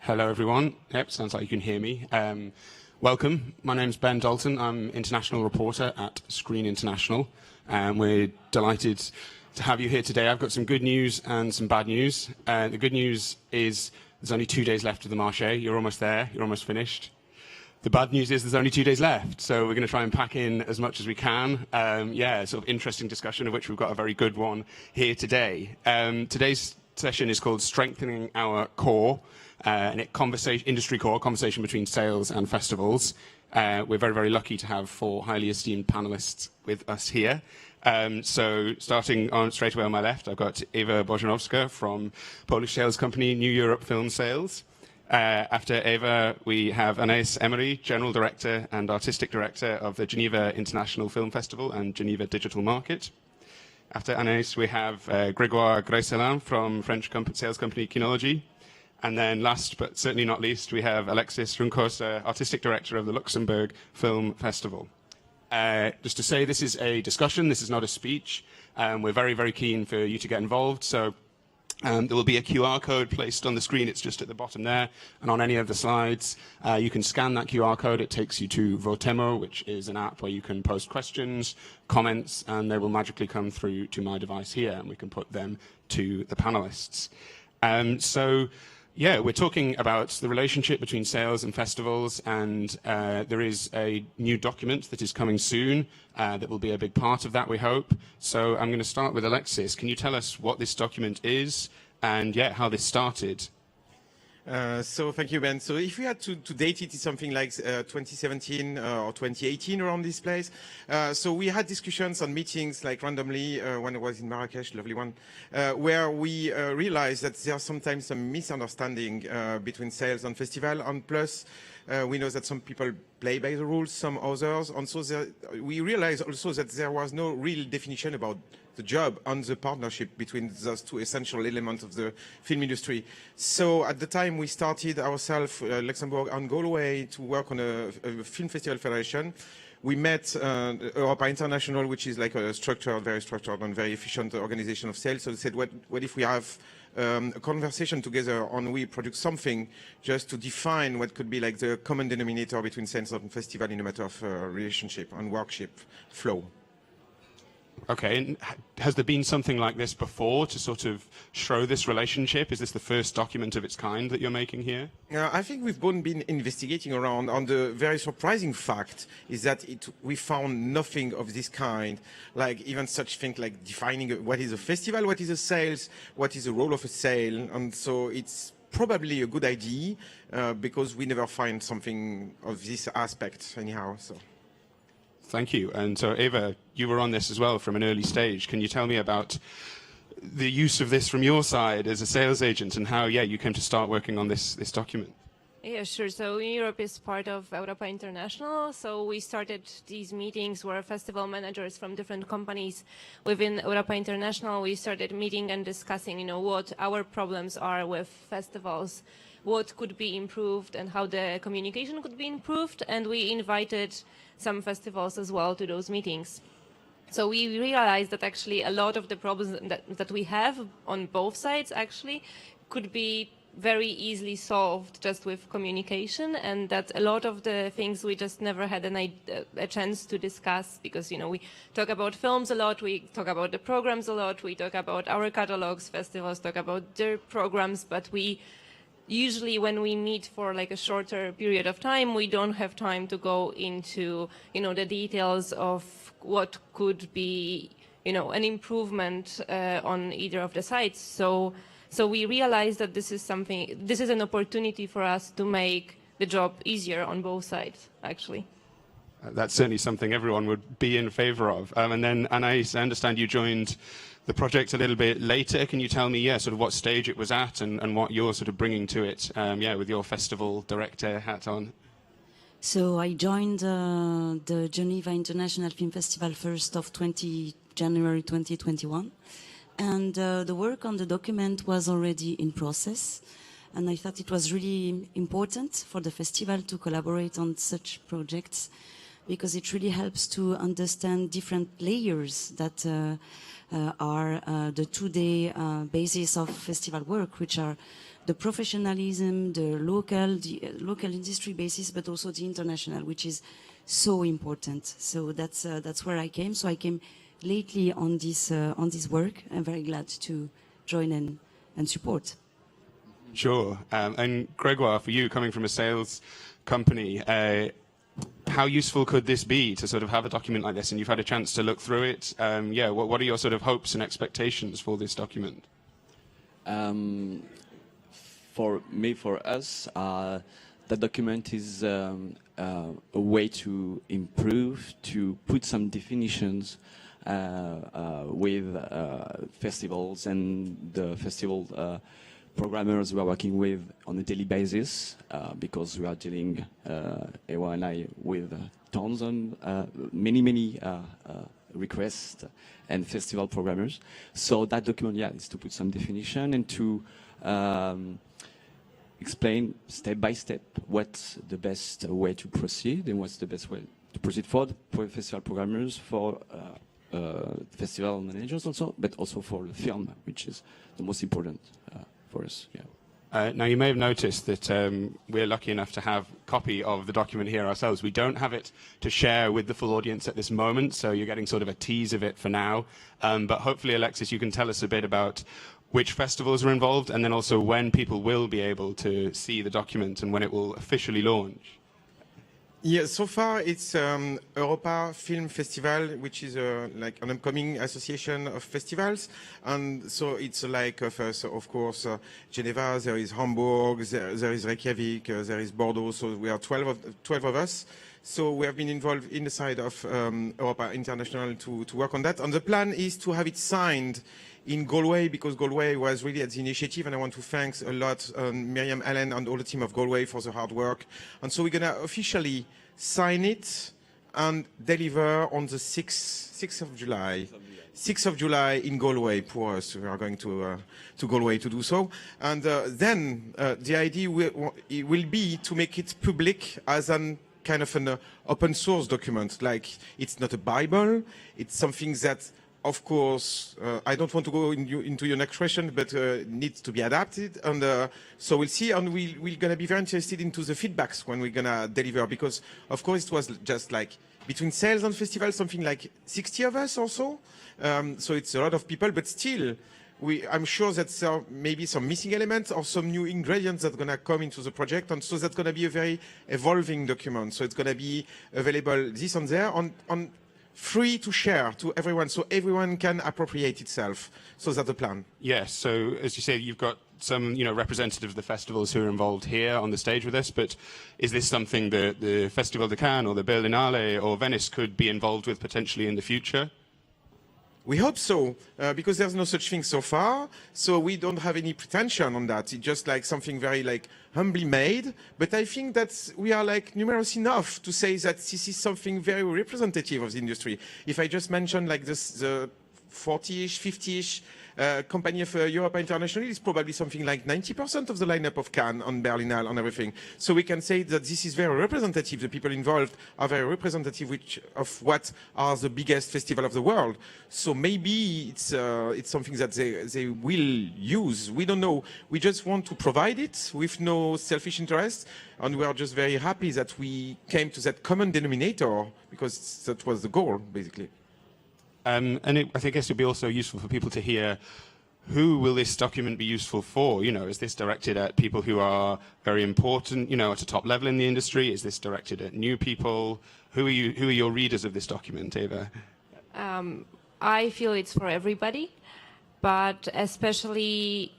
Hello, everyone. Yep, sounds like you can hear me. Welcome. My name's Ben Dalton. I'm international reporter at Screen International. We're delighted to have you here today. I've got some good news and some bad news. The good news is there's only 2 days left of the marché. You're almost there. You're almost finished. The bad news is there's only 2 days left, so we're going to try and pack in as much as we can. Sort of interesting discussion, of which we've got a very good one here today. Today's session is called Strengthening Our Core. Industry core, conversation between sales and festivals. We're very, very lucky to have 4 highly esteemed panelists with us here. So starting on straight away on my left, I've got Eva Bojanowska from Polish sales company New Europe Film Sales. After Eva, we have Anaïs Emery, General Director and Artistic Director of the Geneva International Film Festival and Geneva Digital Market. After Anaïs, we have Grégoire Greyselin from French sales company Kinology. And then last but certainly not least, we have Alexis Runcosa, Artistic Director of the Luxembourg Film Festival. Just to say, this is a discussion, this is not a speech. We're very, very keen for you to get involved. So there will be a QR code placed on the screen. It's just at the bottom there. And on any of the slides, you can scan that QR code. It takes you to Votemo, which is an app where you can post questions, comments, and they will magically come through to my device here, and we can put them to the panelists. Yeah, we're talking about the relationship between sales and festivals, and there is a new document that is coming soon that will be a big part of that, we hope. So I'm going to start with Alexis. Can you tell us what this document is and, how this started? So thank you, Ben. So if we had to date it, it's something like 2017 or 2018 around this place. So we had discussions and meetings like randomly when I was in Marrakesh, lovely one, where we realized that there's sometimes some misunderstanding between sales and festival, and plus we know that some people play by the rules, some others, and so we realized also that there was no real definition about the job and the partnership between those 2 essential elements of the film industry. So at the time we started ourselves, Luxembourg and Galway, to work on a film festival federation. We met Europa International, which is like a very structured and very efficient organization of sales. So we said, what if we have a conversation together and we produce something just to define what could be like the common denominator between sales and festival in a matter of relationship and workship flow. Okay, and has there been something like this before to sort of show this relationship? Is this the first document of its kind that you're making here? I think we've both been investigating around, and the very surprising fact is that we found nothing of this kind, like even such thing like defining what is a festival, what is a sales, what is the role of a sale, and so it's probably a good idea because we never find something of this aspect anyhow. So. Thank you. And so, Eva, you were on this as well from an early stage. Can you tell me about the use of this from your side as a sales agent and how, you came to start working on this document? Yeah, sure. So Europe is part of Europa International. So we started these meetings where festival managers from different companies within Europa International, we started meeting and discussing, what our problems are with festivals, what could be improved and how the communication could be improved. And we invited some festivals as well to those meetings. So we realized that actually a lot of the problems that we have on both sides actually could be very easily solved just with communication, and that a lot of the things we just never had a chance to discuss because, we talk about films a lot, we talk about the programs a lot, we talk about our catalogs, festivals talk about their programs, but we usually when we meet for like a shorter period of time, we don't have time to go into, the details of what could be, an improvement on either of the sides. So we realized that this is an opportunity for us to make the job easier on both sides, actually. That's certainly something everyone would be in favor of. And then, Anaïs, I understand you joined the project a little bit later. Can you tell me, sort of what stage it was at and what you're sort of bringing to it, with your festival director hat on? So I joined the Geneva International Film Festival 1st of January 2021. And the work on the document was already in process. And I thought it was really important for the festival to collaborate on such projects, because it really helps to understand different layers that are the two-day basis of festival work, which are the professionalism, the local industry basis, but also the international, which is so important. So that's where I came. So I came lately on this work. I'm very glad to join and support. Sure. And Grégoire, for you, coming from a sales company, how useful could this be to sort of have a document like this? And you've had a chance to look through it. Yeah, what are your sort of hopes and expectations for this document? For me, for us, the document is a way to improve, to put some definitions with festivals and the festival programmers we are working with on a daily basis, because we are dealing, Ewa and I, with tons of many requests and festival programmers. So that document, yeah, is to put some definition and to explain step by step what's the best way to proceed and what's the best way to proceed for festival programmers, for festival managers also, but also for the film, which is the most important for us. Yeah. Now, you may have noticed that we're lucky enough to have a copy of the document here ourselves. We don't have it to share with the full audience at this moment, so you're getting sort of a tease of it for now. But hopefully, Alexis, you can tell us a bit about which festivals are involved, and then also when people will be able to see the document and when it will officially launch. Yeah, so far it's Europa Film Festival, which is like an upcoming association of festivals, and so it's like so of course Geneva, there is Hamburg, there is Reykjavik, there is Bordeaux. So we are 12 of us. So we have been involved in the side of Europa International to work on that. And the plan is to have it signed in Galway, because Galway was really at the initiative, and I want to thank a lot Miriam Allen and all the team of Galway for the hard work. And so we're going to officially sign it and deliver on the 6th of July. 6th of July in Galway. Poor us, we are going to Galway to do so. And then the idea will be to make it public as an kind of an open source document. Like, it's not a Bible, it's something that, of course, I don't want to go into your next question, but needs to be adapted. And so we'll see, and we're going to be very interested into the feedbacks when we're going to deliver, because, of course, it was just like between sales and festivals, something like 60 of us or so. So it's a lot of people, but still, I'm sure that there may be some missing elements or some new ingredients that are going to come into the project. And so that's going to be a very evolving document. So it's going to be available this and there on free to share to everyone, so everyone can appropriate itself. So that's the plan. Yes, so as you say, you've got some representatives of the festivals who are involved here on the stage with us, but is this something that the Festival de Cannes or the Berlinale or Venice could be involved with potentially in the future? We hope so, because there's no such thing so far, so we don't have any pretension on that. It's just like something very like humbly made, but I think that we are like numerous enough to say that this is something very representative of the industry. If I just mention like this, the 40-ish, 50-ish company of Europa International is probably something like 90% of the lineup of Cannes and Berlinale and everything. So we can say that this is very representative. The people involved are very representative of what are the biggest festival of the world. So maybe it's something that they will use. We don't know. We just want to provide it with no selfish interest. And we are just very happy that we came to that common denominator, because that was the goal, basically. And I think it would be also useful for people to hear, who will this document be useful for? Is this directed at people who are very important, at a top level in the industry? Is this directed at new people? Who are your readers of this document, Eva? I feel it's for everybody, but especially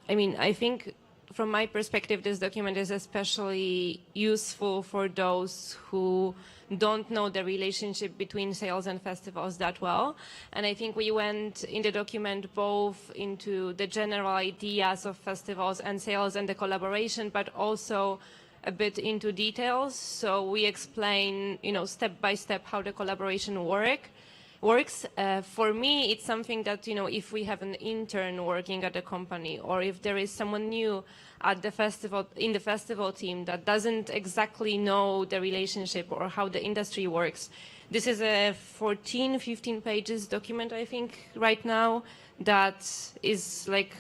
I think from my perspective, this document is especially useful for those who don't know the relationship between sales and festivals that well. And I think we went in the document both into the general ideas of festivals and sales and the collaboration, but also a bit into details. So we explain, step by step how the collaboration work. works. For me, it's something that, if we have an intern working at a company, or if there is someone new at the festival, in the festival team that doesn't exactly know the relationship or how the industry works. This is a 14, 15 pages document, I think, right now, that is like,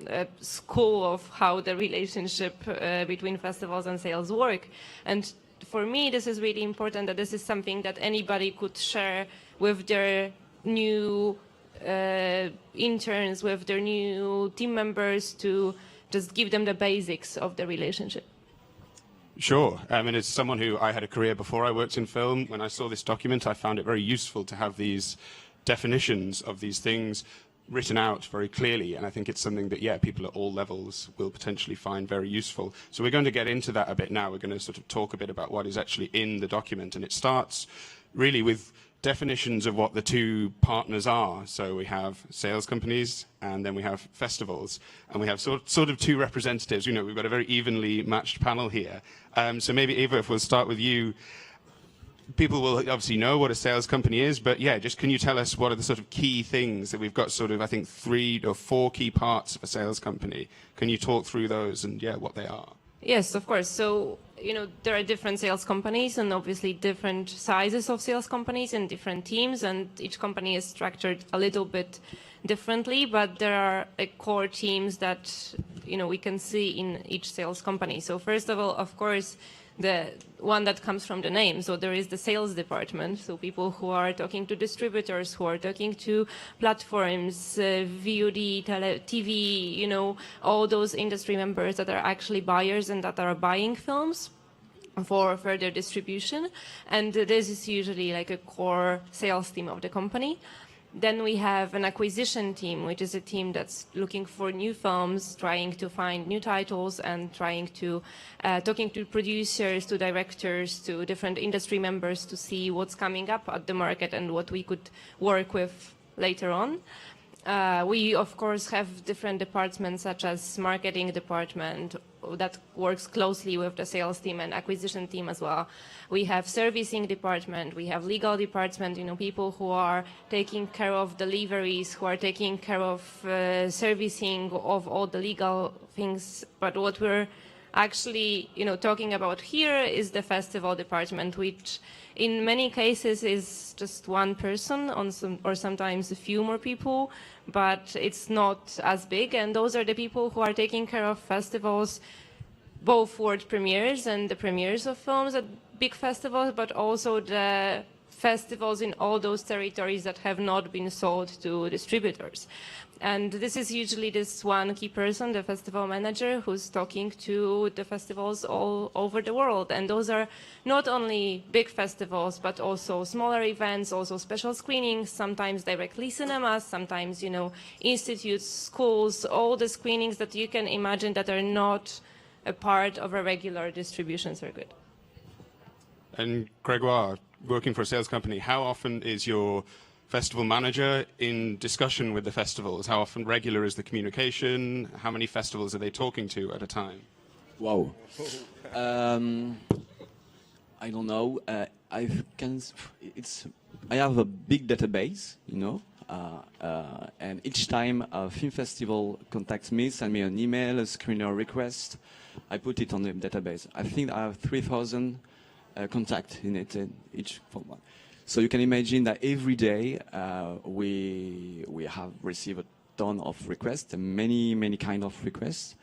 a school of how the relationship between festivals and sales work. And for me, this is really important, that this is something that anybody could share with their new interns, with their new team members, to just give them the basics of the relationship. Sure. I mean, as someone who I had a career before I worked in film, when I saw this document, I found it very useful to have these definitions of these things written out very clearly. And I think it's something that, yeah, people at all levels will potentially find very useful. So we're going to get into that a bit now. We're going to sort of talk a bit about what is actually in the document. And it starts really with definitions of what the two partners are. So we have sales companies and then we have festivals, and we have sort of two representatives. We've got a very evenly matched panel here. So maybe Eva, if we'll start with you. People will obviously know what a sales company is, but yeah, just can you tell us what are the sort of key things that we've got sort of, I think, 3 or 4 key parts of a sales company. Can you talk through those and yeah, what they are? Yes, of course. So, there are different sales companies and obviously different sizes of sales companies and different teams, and each company is structured a little bit differently, but there are core teams that, we can see in each sales company. So first of all, of course, the one that comes from the name. So there is the sales department, so people who are talking to distributors, who are talking to platforms, VOD, TV, all those industry members that are actually buyers and that are buying films for further distribution. And this is usually like a core sales team of the company. Then we have an acquisition team, which is a team that's looking for new films, trying to find new titles, and trying to talking to producers, to directors, to different industry members to see what's coming up at the market and what we could work with later on. We, of course, have different departments, such as marketing department, that works closely with the sales team and acquisition team as well. We have servicing department, we have legal department, people who are taking care of deliveries, who are taking care of servicing of all the legal things. But what we're actually, talking about here is the festival department, which in many cases is just one person or sometimes a few more people, but it's not as big. And those are the people who are taking care of festivals, both world premieres and the premieres of films at big festivals, but also the festivals in all those territories that have not been sold to distributors. And this is usually this one key person, the festival manager, who's talking to the festivals all over the world. And those are not only big festivals, but also smaller events, also special screenings, sometimes directly cinemas, sometimes, institutes, schools, all the screenings that you can imagine that are not a part of a regular distribution circuit. And Gregoire, working for a sales company, how often is your festival manager in discussion with the festivals? How often regular is the communication? How many festivals are they talking to at a time? Wow. I don't know. I have a big database, and each time a film festival contacts me, send me an email, a screener request, I put it on the database. I think I have 3,000 contacts in it, each one. So you can imagine that every day we have received a ton of requests, many kind of requests.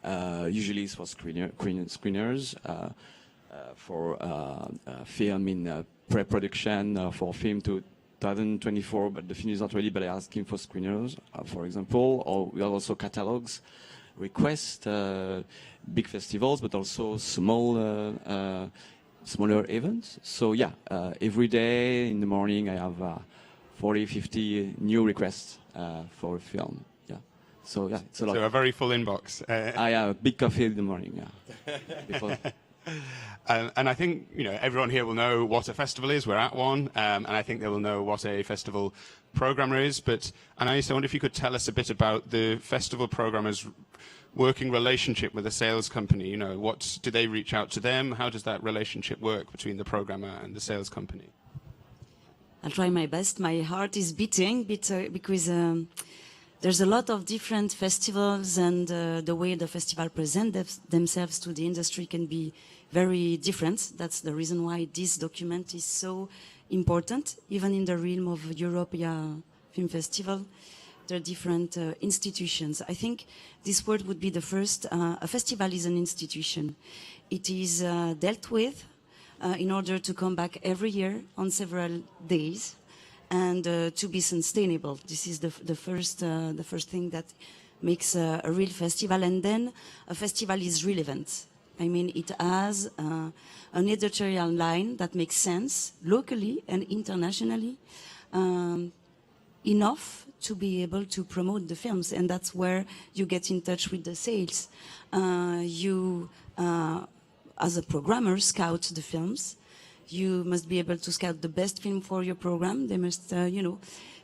Usually it's for screeners, for film in pre-production, for film to 2024, but the film is not ready, but they're asking for screeners, for example. Or we have also catalogs, requests, big festivals, but also smaller events. So yeah, every day in the morning I have 40, 50 new requests for a film. Yeah. So yeah, it's a lot. So a very full inbox. I have a big coffee in the morning. Yeah. And I think everyone here will know what a festival is. We're at one, and I think they will know what a festival programmer is. But Anaïs, I wonder if you could tell us a bit about the festival programmer's working relationship with a sales company. What do they reach out to them? How does that relationship work between the programmer and the sales company? I'll try my best. My heart is beating because there's a lot of different festivals, and the way the festival present themselves to the industry can be very different. That's the reason why this document is so important. Even in the realm of Europea Film Festival, there are different institutions. I think this word would be the first. A festival is an institution. It is dealt with in order to come back every year on several days and to be sustainable. This is the first thing that makes a real festival. And then a festival is relevant. I mean, it has an editorial line that makes sense locally and internationally, enough to be able to promote the films. And that's where you get in touch with the sales. You, as a programmer, scout the films. You must be able to scout the best film for your program. They must,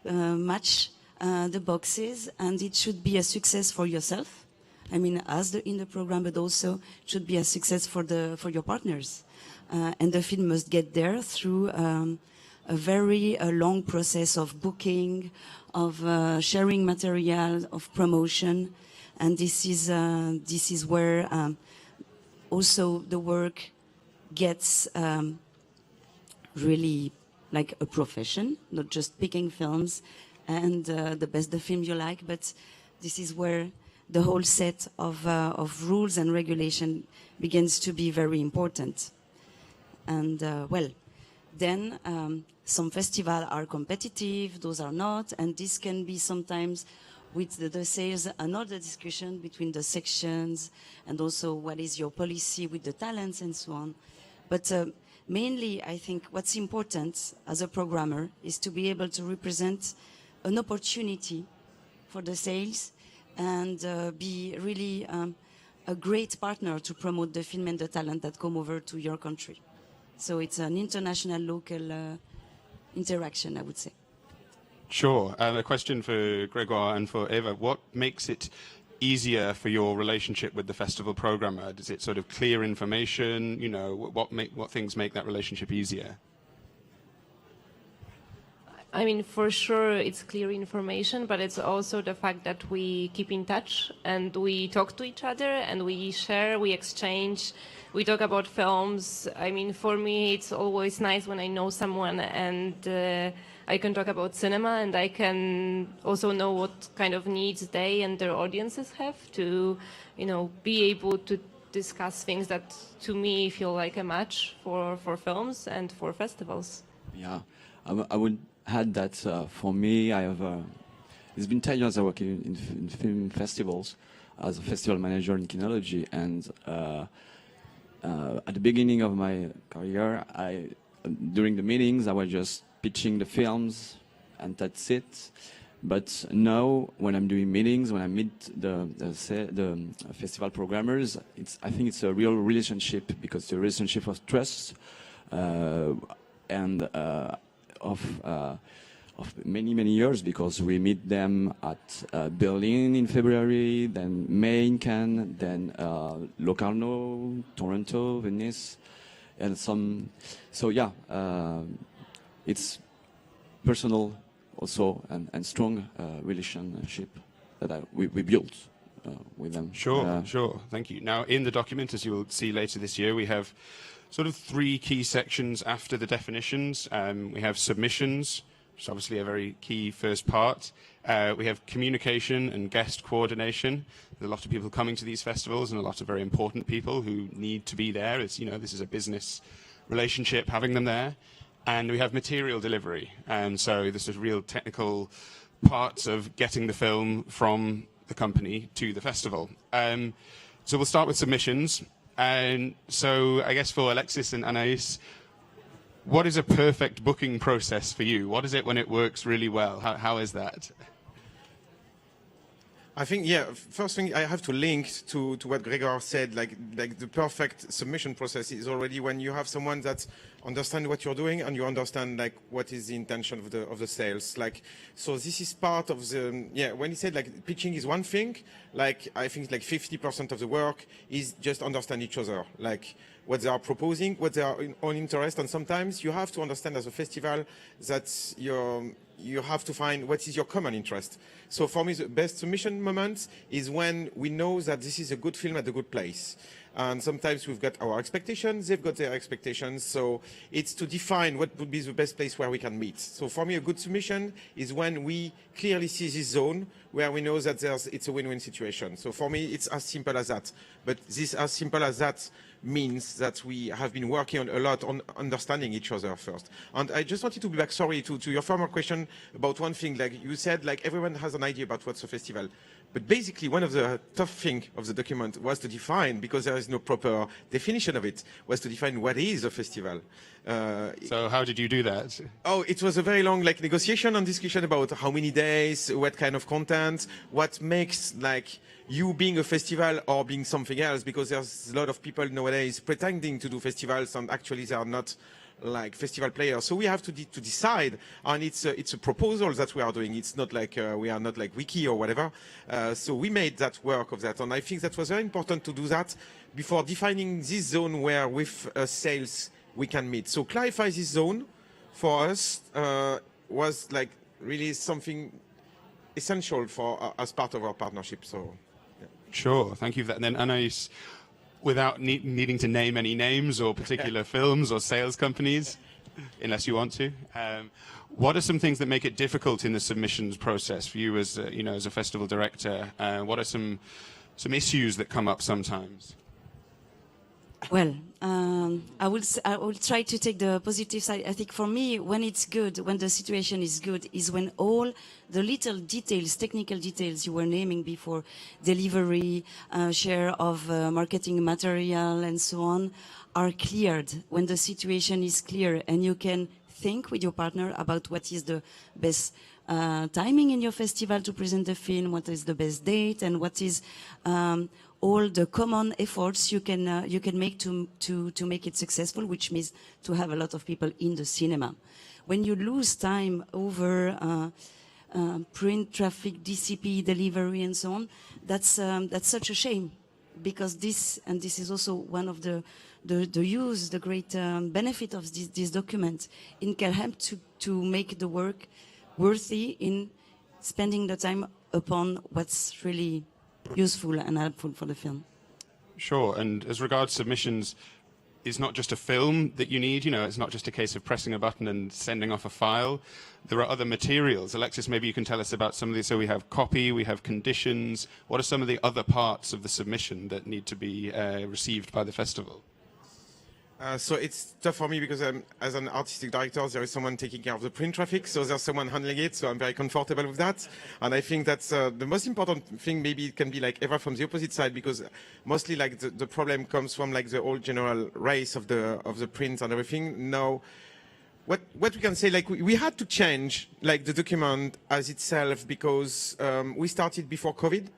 match the boxes, and it should be a success for yourself. I mean, in the program, but also should be a success for your partners. And the film must get there through a very long process of booking, of sharing material, of promotion, and this is where also the work gets really like a profession, not just picking films and the film you like, but this is where the whole set of rules and regulation begins to be very important. And then some festivals are competitive, those are not, and this can be sometimes with the sales another discussion between the sections, and also what is your policy with the talents and so on. But mainly, I think what's important as a programmer is to be able to represent an opportunity for the sales and be really a great partner to promote the film and the talent that come over to your country. So it's an international, local interaction, I would say. Sure. A question for Grégoire and for Eva. What makes it easier for your relationship with the festival programmer? Is it sort of clear information? You know, what things make that relationship easier? I mean, for sure, it's clear information, but it's also the fact that we keep in touch and we talk to each other and we share, we exchange, we talk about films. I mean, for me, it's always nice when I know someone and I can talk about cinema, and I can also know what kind of needs they and their audiences have to, be able to discuss things that to me feel like a match for films and for festivals. Yeah, I would add that for me, it's been 10 years I work in film festivals as a festival manager in kinology, and at the beginning of my career, during the meetings, I was just pitching the films, and that's it. But now, when I'm doing meetings, when I meet the festival programmers, I think it's a real relationship, because it's a relationship of trust and of many years, because we meet them at Berlin in February, then May in Cannes, then Locarno, Toronto, Venice, and some. So yeah. It's personal also and strong relationship that we built with them. Sure, sure. Thank you. Now, in the document, as you will see later this year, we have sort of 3 key sections after the definitions. We have submissions, which is obviously a very key first part. We have communication and guest coordination. There's a lot of people coming to these festivals and a lot of very important people who need to be there. It's, this is a business relationship, having them there. And we have material delivery, and so this is real technical parts of getting the film from the company to the festival. So we'll start with submissions. And so I guess for Alexis and Anaïs, what is a perfect booking process for you? What is it when it works really well? How is that? I think, yeah, first thing I have to link to what Gregor said, like the perfect submission process is already when you have someone that understands what you're doing and you understand like what is the intention of the sales. Like, so this is part of the, yeah, when he said like pitching is one thing, like I think like 50% of the work is just understand each other, like what they are proposing, what they are in own interest, and sometimes you have to understand as a festival that you have to find what is your common interest. So for me, the best submission moment is when we know that this is a good film at a good place. And sometimes we've got our expectations, they've got their expectations. So it's to define what would be the best place where we can meet. So for me, a good submission is when we clearly see this zone where we know that it's a win-win situation. So for me, it's as simple as that. But this as simple as that means that we have been working on a lot on understanding each other first. And I just wanted to be back, sorry, to your former question about one thing. Like you said, like everyone has an idea about what's a festival. But basically, one of the tough things of the document was to define, because there is no proper definition of it, was to define what is a festival. So how did you do that? Oh, it was a very long like negotiation and discussion about how many days, what kind of content, what makes like you being a festival or being something else, because there's a lot of people nowadays pretending to do festivals and actually they are not like festival players. So we have to decide, and it's a proposal that we are doing. It's not like we are not like wiki or whatever. So we made that work of that, and I think that was very important to do that before defining this zone where with sales we can meet. So clarify this zone for us was like really something essential for as part of our partnership. So. Yeah. Sure, thank you for that. And then Anais, without needing to name any names or particular films or sales companies, unless you want to, what are some things that make it difficult in the submissions process for you as as a festival director? What are some issues that come up sometimes? Well, I will try to take the positive side. I think for me, when it's good, when the situation is good, is when all the little details, technical details you were naming before, delivery, share of marketing material and so on, are cleared. When the situation is clear and you can think with your partner about what is the best timing in your festival to present the film, what is the best date, and what is all the common efforts you can make to make it successful, which means to have a lot of people in the cinema. When you lose time over print, traffic, DCP, delivery, and so on, that's such a shame, because this is also one of the great benefit of this document. It can help to make the work worthy in spending the time upon what's really useful and helpful for the film. Sure, and as regards submissions, it's not just a film that you need, it's not just a case of pressing a button and sending off a file. There are other materials. Alexis, maybe you can tell us about some of these. So we have copy, we have conditions. What are some of the other parts of the submission that need to be received by the festival? So it's tough for me because as an artistic director, there is someone taking care of the print traffic, so there's someone handling it, so I'm very comfortable with that. And I think that's the most important thing. Maybe it can be like ever from the opposite side, because mostly like the problem comes from like the whole general race of the print and everything. Now, what we can say, like we had to change like the document as itself, because we started before COVID.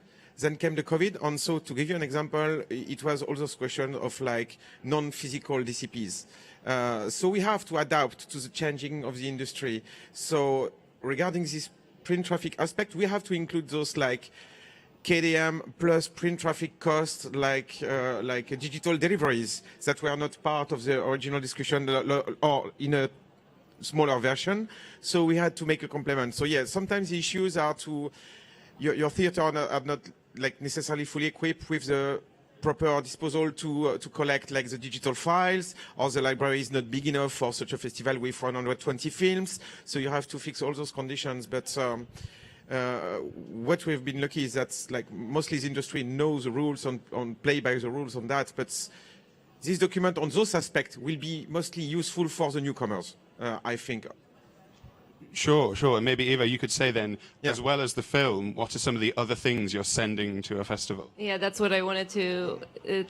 Then came the COVID, and so to give you an example, it was all those questions of like non-physical DCPs. So we have to adapt to the changing of the industry. So regarding this print traffic aspect, we have to include those like KDM plus print traffic costs, like digital deliveries that were not part of the original discussion or in a smaller version. So we had to make a complement. So yeah, sometimes the issues are to your theater are not like necessarily fully equipped with the proper disposal to collect like the digital files, or the library is not big enough for such a festival with 120 films. So you have to fix all those conditions. But what we've been lucky is that like mostly the industry knows the rules on play by the rules on that. But this document on those aspects will be mostly useful for the newcomers, I think. Sure. And maybe, Eva, you could say then, yeah, as well as the film, what are some of the other things you're sending to a festival? Yeah, that's what I wanted to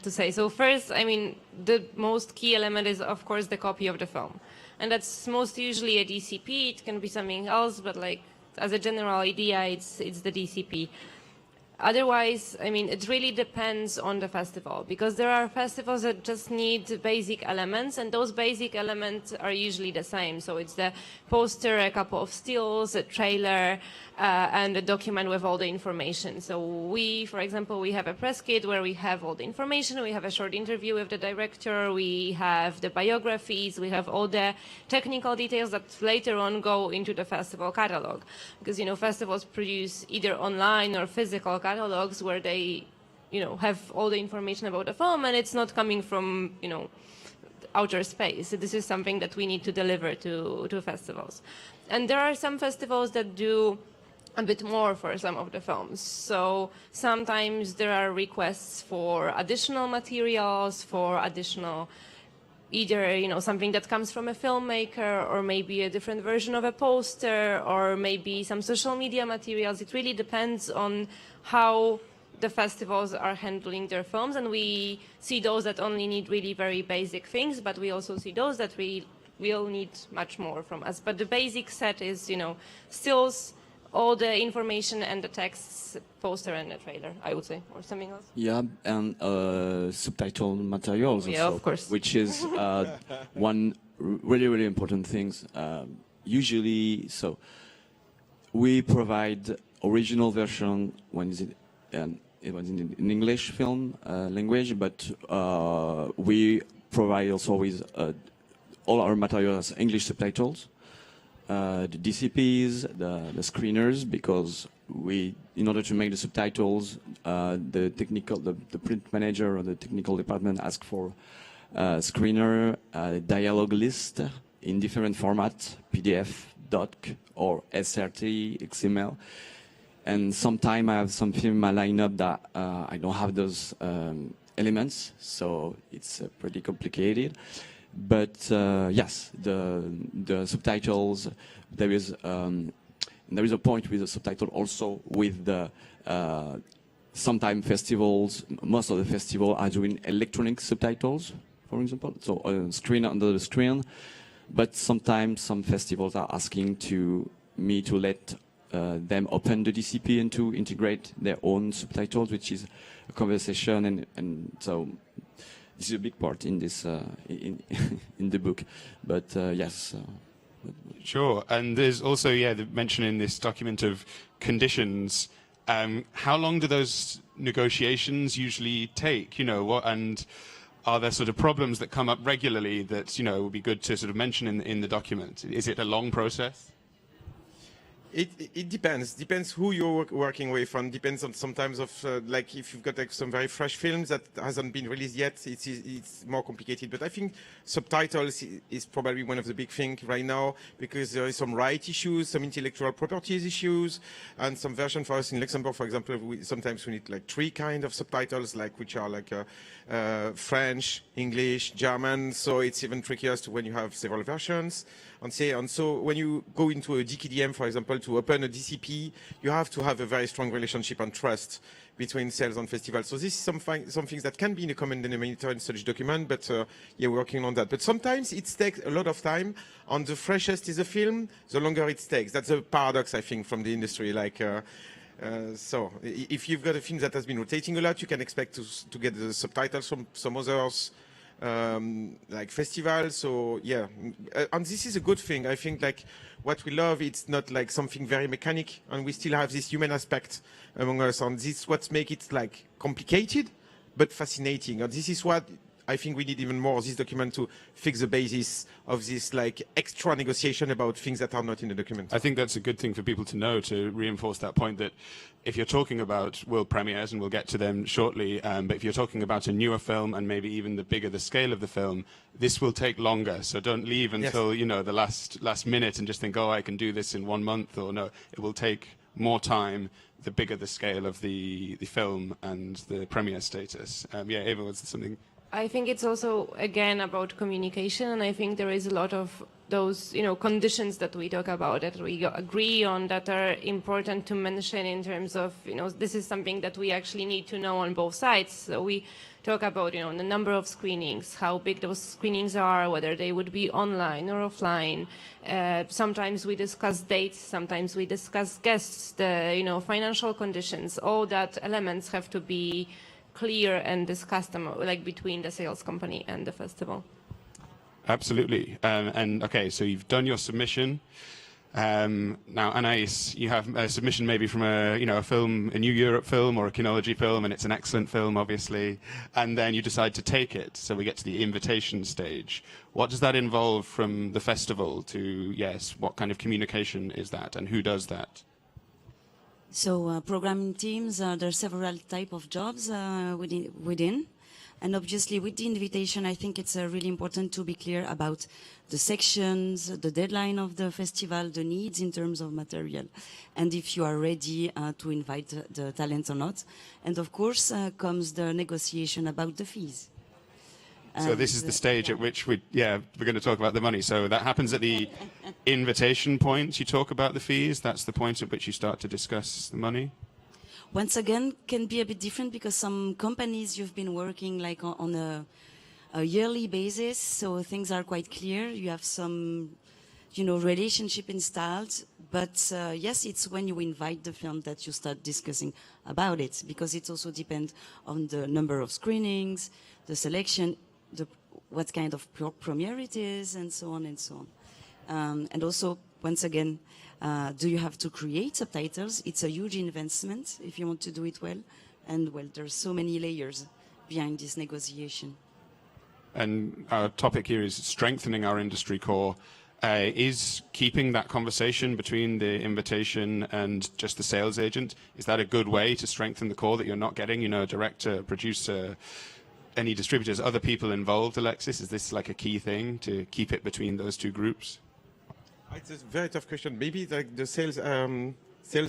say. So first, I mean, the most key element is, of course, the copy of the film. And that's most usually a DCP. It can be something else, but like as a general idea, it's the DCP. Otherwise, I mean, it really depends on the festival, because there are festivals that just need basic elements, and those basic elements are usually the same. So it's the poster, a couple of stills, a trailer, and a document with all the information. So we, for example, we have a press kit where we have all the information. We have a short interview with the director. We have the biographies. We have all the technical details that later on go into the festival catalog. Because, you know, festivals produce either online or physical catalogs where they, you know, have all the information about the film, and it's not coming from, you know, outer space. So this is something that we need to deliver to festivals. And there are some festivals that do a bit more for some of the films. So sometimes there are requests for additional materials, for additional, either, you know, something that comes from a filmmaker, or maybe a different version of a poster, or maybe some social media materials. It really depends on how the festivals are handling their films, and we see those that only need really very basic things, but we also see those that we will need much more from us. But the basic set is, you know, stills, all the information and the texts, poster and the trailer, I would say, or something else. Yeah, and subtitle materials also, Yeah, of course. which is one really important thing. Usually, so we provide original version when it was in English film language, but we provide also with all our materials as English subtitles. The DCPs, the screeners, because we, in order to make the subtitles, the print manager or the technical department ask for screener, dialogue list in different formats, PDF, doc, or SRT, XML. And sometimes I have some film in my lineup that I don't have those elements, so it's pretty complicated. But yes, the subtitles, there is a point with the subtitle also with the sometimes festivals, most of the festivals are doing electronic subtitles, for example, so a screen under the screen. But sometimes some festivals are asking me to let them open the DCP and to integrate their own subtitles, which is a conversation, and so this is a big part in this in the book. But yes. Sure, and there's also the mention in this document of conditions. How long do those negotiations usually take? You know, and are there sort of problems that come up regularly that, you know, would be good to sort of mention in the document? Is it a long process? It depends who you're working with, and depends on sometimes of like if you've got like some very fresh films that hasn't been released yet, it's more complicated. But I think subtitles is probably one of the big things right now, because there is some right issues, some intellectual properties issues, and some version for us in Luxembourg, for example, sometimes we need like 3 kind of subtitles, like which are like French, English, German. So it's even trickier to when you have several versions. And so when you go into a DKDM, for example, to open a DCP, you have to have a very strong relationship and trust between sales and festivals. So this is some things that can be in a common denominator in such document, but we're working on that. But sometimes it takes a lot of time, and the freshest is a film, the longer it takes. That's a paradox, I think, from the industry. Like, so if you've got a film that has been rotating a lot, you can expect to get the subtitles from some others, like festivals. So yeah, and this is a good thing. I think like what we love, it's not like something very mechanic, and we still have this human aspect among us, and this is what makes it like complicated but fascinating. And this is what I think we need even more, this document, to fix the basis of this like extra negotiation about things that are not in the document. I think that's a good thing for people to know, to reinforce that point, that if you're talking about world premieres, and we'll get to them shortly, but if you're talking about a newer film, and maybe even the bigger the scale of the film, this will take longer. So don't leave until you know the last minute and just think, oh, I can do this in 1 month, or no, it will take more time the bigger the scale of the film and the premiere status. Yeah, Eva, was there something? I think it's also, again, about communication, and I think there is a lot of those, conditions that we talk about, that we agree on, that are important to mention in terms of, this is something that we actually need to know on both sides. So we talk about, the number of screenings, how big those screenings are, whether they would be online or offline. Sometimes we discuss dates, sometimes we discuss guests, the, financial conditions. All that elements have to be clear and discussed like between the sales company and the festival. Absolutely. And okay, so you've done your submission. Now, Anais, you have a submission maybe from a film, a New Europe film or a Kinology film, and it's an excellent film, obviously. And then you decide to take it. So we get to the invitation stage. What does that involve from the festival to, yes, what kind of communication is that and who does that? So programming teams, there are several type of jobs within. And obviously with the invitation, I think it's really important to be clear about the sections, the deadline of the festival, the needs in terms of material, and if you are ready to invite the talent or not. And of course comes the negotiation about the fees. So this is the stage at which we're going to talk about the money. So that happens at the invitation point. You talk about the fees. That's the point at which you start to discuss the money. Once again, can be a bit different because some companies you've been working like on a yearly basis, so things are quite clear. You have some, relationship installed. But yes, it's when you invite the film that you start discussing about it, because it also depends on the number of screenings, the selection, what kind of premiere it is, and so on and so on. And also, once again, do you have to create subtitles? It's a huge investment if you want to do it well. And well, there's so many layers behind this negotiation. And our topic here is strengthening our industry core. Is keeping that conversation between the invitation and just the sales agent, is that a good way to strengthen the core that you're not getting, a director, producer, any distributors, other people involved, Alexis? Is this like a key thing to keep it between those two groups? It's a very tough question. Maybe like the sales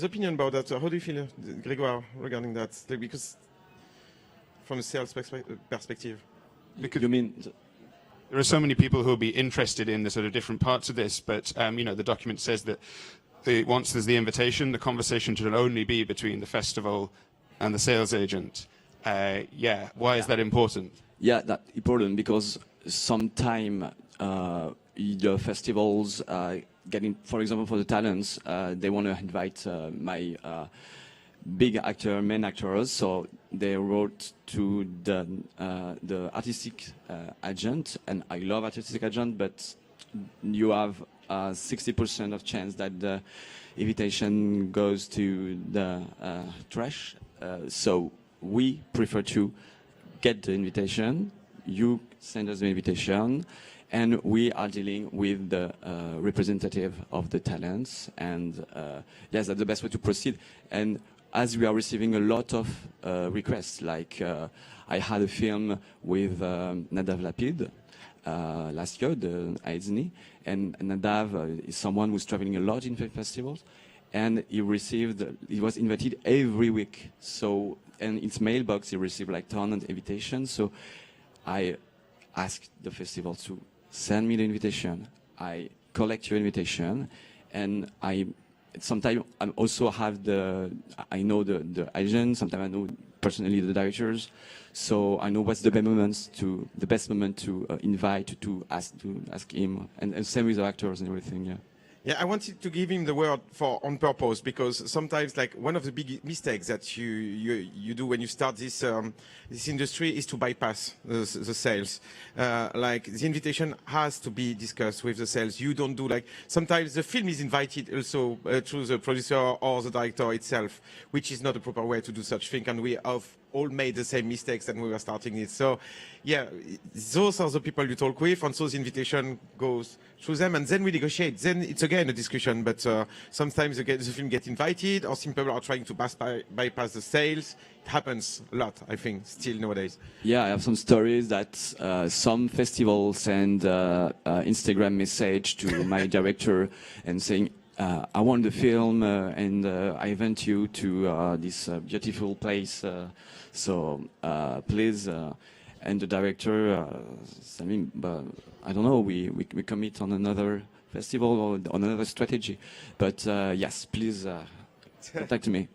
opinion about that. How do you feel, Grégoire, regarding that? Because from a sales perspective. Because you mean? There are so many people who will be interested in the sort of different parts of this, but the document says that once there's the invitation, the conversation should only be between the festival and the sales agent. Why is that important? Yeah, that's important because sometimes the festivals getting, for example, for the talents, they want to invite my big actor, main actors, so they wrote to the artistic agent, and I love artistic agent, but you have 60% of chance that the invitation goes to the trash. So we prefer to get the invitation, you send us the invitation, and we are dealing with the representative of the talents, and yes, that's the best way to proceed. And as we are receiving a lot of requests, like I had a film with Nadav Lapid last year, the Aizni, and Nadav is someone who's traveling a lot in festivals, and he was invited every week. So, and in his mailbox, he received like tons of invitations. So I asked the festival to send me the invitation. I collect your invitation, and sometimes I also have I know the agent, sometimes I know personally the directors, so I know what's the best moment to invite, to ask him, and same with the actors and everything, yeah. Yeah, I wanted to give him the word on purpose, because sometimes, like, one of the big mistakes that you do when you start this industry is to bypass the sales. Like, the invitation has to be discussed with the sales. You don't do, like, sometimes the film is invited also through the producer or the director itself, which is not the proper way to do such thing, and we have all made the same mistakes when we were starting it. So, yeah, those are the people you talk with, and so the invitation goes through them, and then we negotiate. Then it's again a discussion, but sometimes the film gets invited, or some people are trying to bypass the sales. It happens a lot, I think, still nowadays. Yeah, I have some stories that some festivals send Instagram message to my director and saying, I want the film and I invite you to this beautiful place. So please, and the director, I mean, but I don't know, we commit on another festival or on another strategy. But yes, please contact me.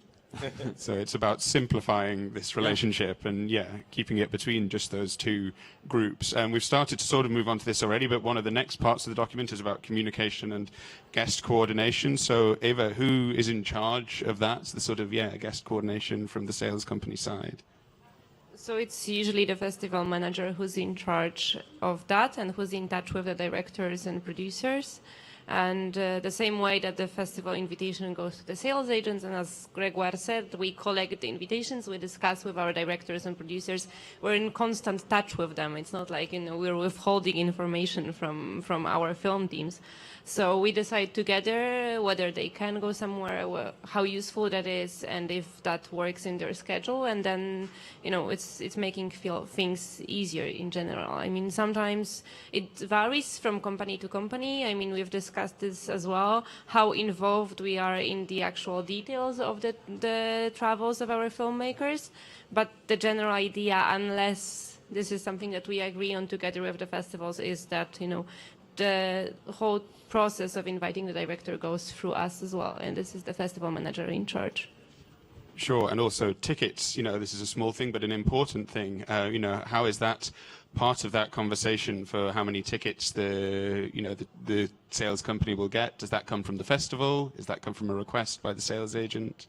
So it's about simplifying this relationship and, yeah, keeping it between just those two groups. And we've started to sort of move on to this already, but one of the next parts of the document is about communication and guest coordination. So, Eva, who is in charge of that? The sort of, guest coordination from the sales company side. So it's usually the festival manager who's in charge of that and who's in touch with the directors and producers. And the same way that the festival invitation goes to the sales agents, and as Gregoire said, we collect the invitations, we discuss with our directors and producers. We're in constant touch with them. It's not like, we're withholding information from our film teams. So we decide together whether they can go somewhere, how useful that is, and if that works in their schedule. And then, it's making things easier in general. I mean, sometimes it varies from company to company. I mean, we've discussed this as well, how involved we are in the actual details of the travels of our filmmakers. But the general idea, unless this is something that we agree on together with the festivals, is that, the whole process of inviting the director goes through us as well, and this is the festival manager in charge. Sure, and also tickets, this is a small thing, but an important thing. How is that part of that conversation for how many tickets the sales company will get? Does that come from the festival? Does that come from a request by the sales agent?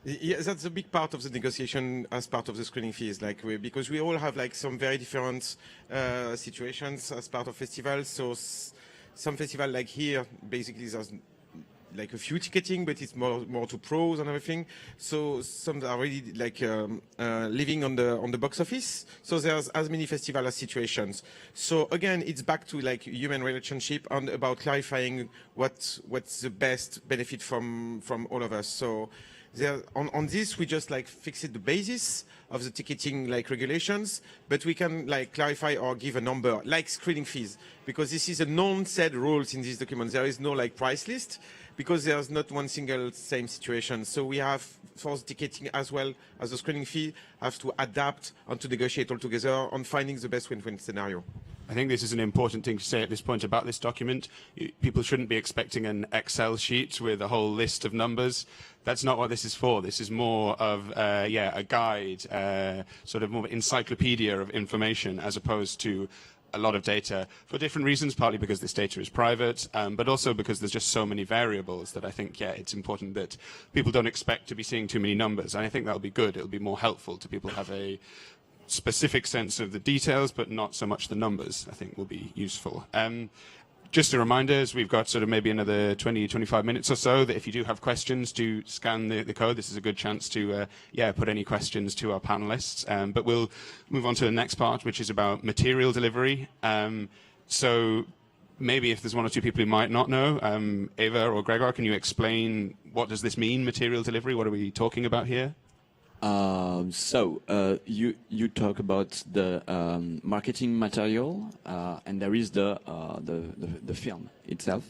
Yeah, that's a big part of the negotiation as part of the screening fees, because we all have some very different situations as part of festivals. So some festival like here, basically there's a few ticketing, but it's more to pros and everything. So some are really living on the box office. So there's as many festivals as situations. So again, it's back to human relationship and about clarifying what's the best benefit from all of us. So on this, we just fix it the basis of the ticketing regulations, but we can clarify or give a number like screening fees, because this is a non-said rules in this document. There is no price list, because there's not one single same situation. So we have, for the ticketing as well as the screening fee, have to adapt and to negotiate all together on finding the best win-win scenario. I think this is an important thing to say at this point about this document. People shouldn't be expecting an Excel sheet with a whole list of numbers. That's not what this is for. This is more of, a guide, sort of more encyclopedia of information, as opposed to a lot of data for different reasons, partly because this data is private, but also because there's just so many variables that I think, it's important that people don't expect to be seeing too many numbers. And I think that'll be good. It'll be more helpful to people have a specific sense of the details, but not so much the numbers, I think will be useful. Just a reminder, as we've got sort of maybe another 20, 25 minutes or so, that if you do have questions, do scan the code. This is a good chance to, put any questions to our panelists. But we'll move on to the next part, which is about material delivery. So maybe if there's one or two people who might not know, Eva or Gregor, can you explain what does this mean, material delivery? What are we talking about here? You talk about the marketing material, and there is the film itself.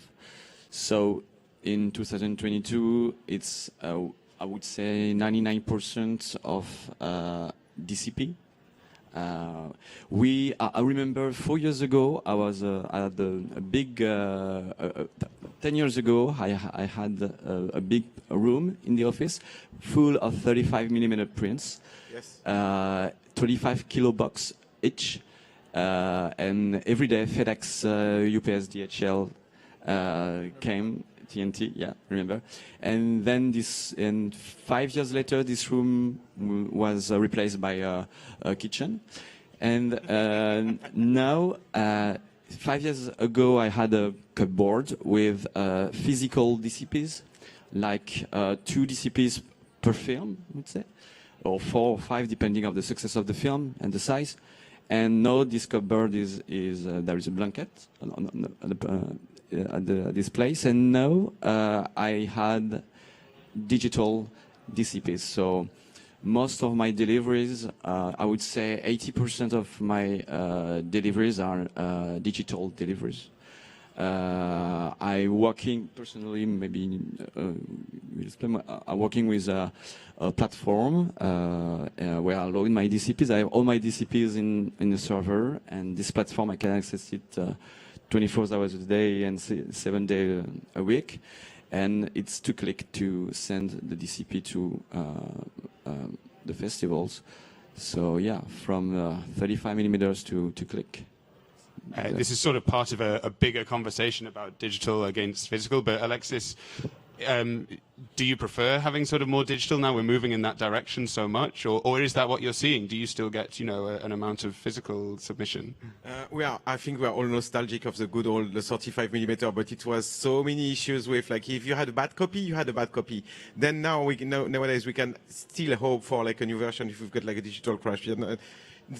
So in 2022, it's I would say 99% of DCP. I remember 4 years ago, I was at a big. 10 years ago, I had a big room in the office full of 35mm prints, yes. 25 kilo box each, and every day FedEx, UPS, DHL came. TNT, yeah, remember. And then 5 years later, this room was replaced by a kitchen. And now, 5 years ago, I had a cupboard with physical DCPs, like 2 DCPs per film, I would say, or 4 or 5, depending on the success of the film and the size. And now this cupboard is there is a blanket at this place, and now I had digital DCPs. So most of my deliveries, I would say 80% of my deliveries are digital deliveries. I working personally, maybe I'm working with a platform where I load my DCPs. I have all my DCPs in the server, and this platform I can access it 24 hours a day and 7 days a week. And it's 2 clicks to send the DCP to the festivals. So yeah, from 35 millimeters to 2 click. This is sort of part of a bigger conversation about digital against physical, but Alexis, do you prefer having sort of more digital now? We're moving in that direction so much, or is that what you're seeing? Do you still get, an amount of physical submission? I think we are all nostalgic of the good old 35 millimeter, but it was so many issues with, like, if you had a bad copy, you had a bad copy. Then nowadays we can still hope for like a new version if we've got like a digital crash.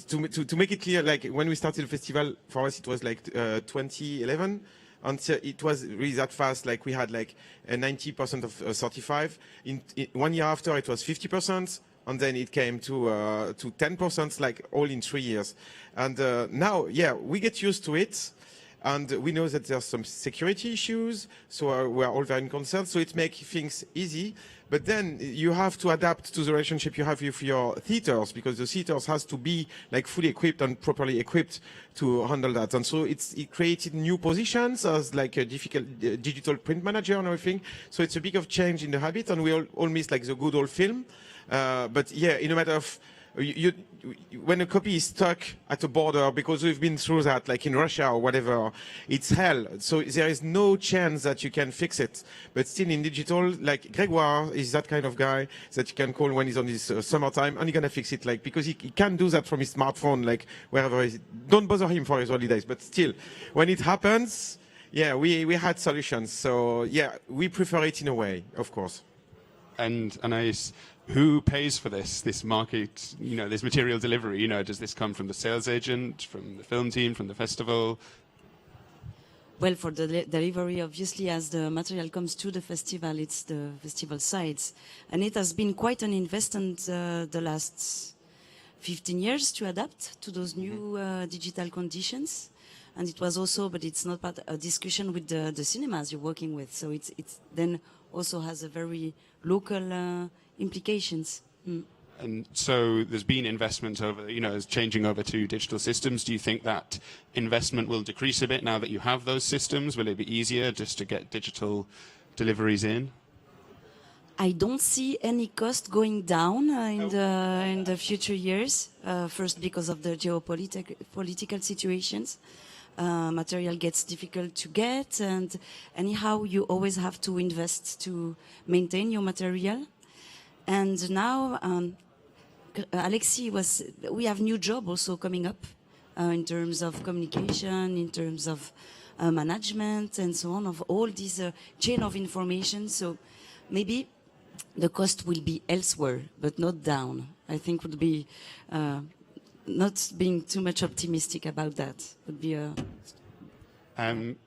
To make it clear, like when we started the festival, for us it was like 2011. Until it was really that fast, like we had like 90% of 35. In 1 year after, it was 50%, and then it came to 10%, like all in 3 years. And now, yeah, we get used to it, and we know that there's some security issues, so we are all very concerned. So it makes things easy. But then you have to adapt to the relationship you have with your theaters, because the theaters has to be like fully equipped and properly equipped to handle that. And so it created new positions as like a difficult digital print manager and everything. So it's a big of change in the habit, and we all miss like the good old film. But yeah, in a matter of when a copy is stuck at a border, because we've been through that, like in Russia or whatever, it's hell. So there is no chance that you can fix it. But still in digital, like Grégoire is that kind of guy that you can call when he's on his summertime, and he's gonna fix it, like, because he can do that from his smartphone, like wherever he is. Don't bother him for his holidays, but still, when it happens, yeah, we had solutions. So yeah, we prefer it in a way, of course. And Anais, who pays for this market, this material delivery? Does this come from the sales agent, from the film team, from the festival? Well, for the delivery, obviously, as the material comes to the festival, it's the festival sites. And it has been quite an investment the last 15 years to adapt to those new digital conditions. And it was also, but it's not part a discussion with the cinemas you're working with. So it's then also has a very local implications. And so there's been investment over, as changing over to digital systems. Do you think that investment will decrease a bit now that you have those systems? Will it be easier just to get digital deliveries in? I don't see any cost going down in the future years. First, because of the geopolitical situations. Material gets difficult to get, and anyhow you always have to invest to maintain your material. And now Alexis we have new job also coming up in terms of communication, in terms of management and so on, of all these chain of information. So maybe the cost will be elsewhere, but not down. I think would be not being too much optimistic about that would be a...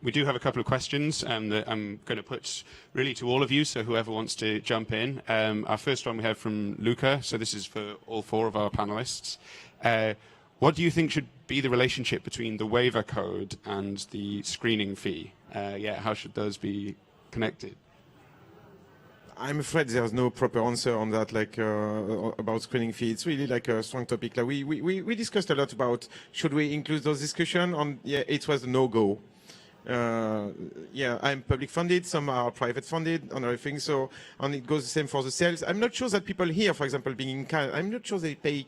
We do have a couple of questions that I'm going to put really to all of you, so whoever wants to jump in. Our first one we have from Luca, so this is for all 4 of our panelists. What do you think should be the relationship between the waiver code and the screening fee? How should those be connected? I'm afraid there's no proper answer on that, like about screening fee. It's really like a strong topic. Like we discussed a lot about should we include those discussions. It was a no-go. I'm public funded, some are private funded and everything. So, and it goes the same for the sales. I'm not sure that people here, for example, being in Cannes, I'm not sure they pay